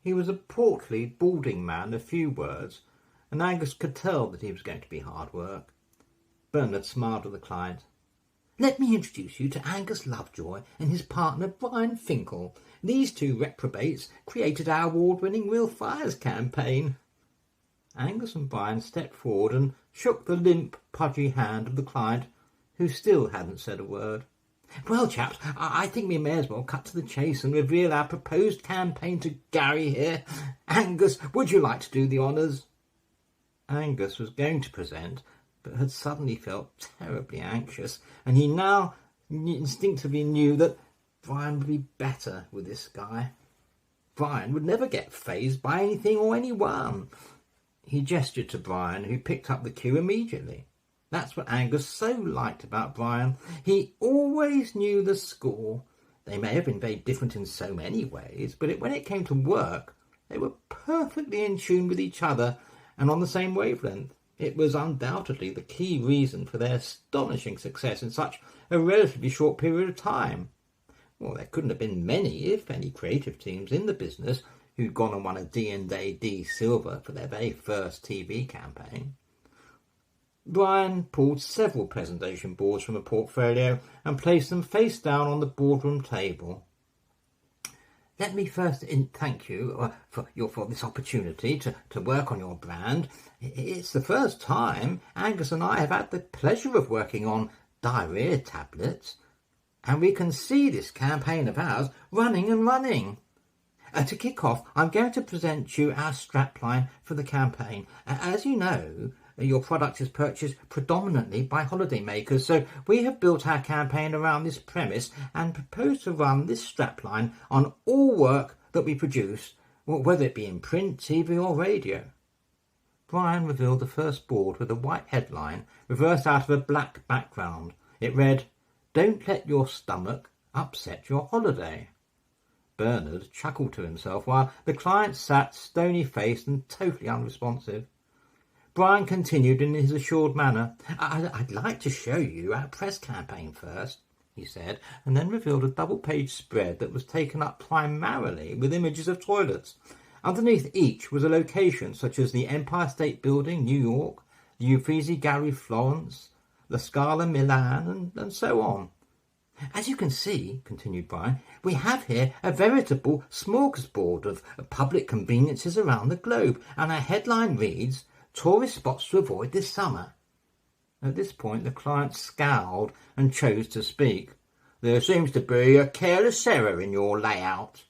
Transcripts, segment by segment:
He was a portly, balding man of few words, and Angus could tell that he was going to be hard work. Bernard smiled at the client. "Let me introduce you to Angus Lovejoy and his partner Brian Finkel. These two reprobates created our award-winning Real Fires campaign." Angus and Brian stepped forward and shook the limp, pudgy hand of the client, who still hadn't said a word. "Well, chaps, I think we may as well cut to the chase and reveal our proposed campaign to Gary here. Angus, would you like to do the honours?" Angus was going to present, but had suddenly felt terribly anxious, and he now instinctively knew that Brian would be better with this guy. Brian would never get fazed by anything or anyone. He gestured to Brian, who picked up the cue immediately. That's what Angus so liked about Brian. He always knew the score. They may have been very different in so many ways, but when it came to work, they were perfectly in tune with each other and on the same wavelength. It was undoubtedly the key reason for their astonishing success in such a relatively short period of time. Well, there couldn't have been many, if any, creative teams in the business who'd gone and won a D&AD Silver for their very first TV campaign. Brian pulled several presentation boards from a portfolio and placed them face down on the boardroom table. "Let me first thank you for this opportunity to work on your brand. It's the first time Angus and I have had the pleasure of working on diarrhea tablets, and we can see this campaign of ours running and running. To kick off, I'm going to present you our strapline for the campaign. As you know, your product is purchased predominantly by holidaymakers, so we have built our campaign around this premise and propose to run this strapline on all work that we produce, whether it be in print, TV or radio." Brian revealed the first board with a white headline reversed out of a black background. It read, "Don't let your stomach upset your holiday." Bernard chuckled to himself while the client sat stony-faced and totally unresponsive. Brian continued in his assured manner. I'd like to show you our press campaign first," he said, and then revealed a double-page spread that was taken up primarily with images of toilets. Underneath each was a location such as the Empire State Building, New York, the Uffizi Gallery, Florence, the Scala, Milan, and so on. "As you can see," continued Brian, "we have here a veritable smorgasbord of public conveniences around the globe, and our headline reads, 'Tourist spots to avoid this summer.'" At this point the client scowled and chose to speak. "There seems to be a careless error in your layout."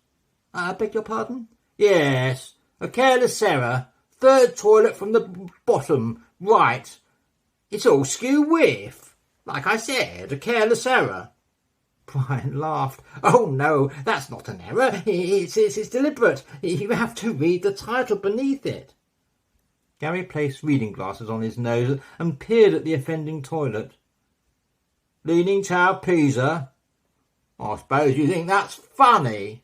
"I beg your pardon?" "Yes, a careless error. Third toilet from the bottom, right. It's all skew width. Like I said, a careless error." Brian laughed. "Oh no, that's not an error. It's deliberate. You have to read the title beneath it." Gary placed reading glasses on his nose and peered at the offending toilet. "Leaning Tower Pisa? I suppose you think that's funny."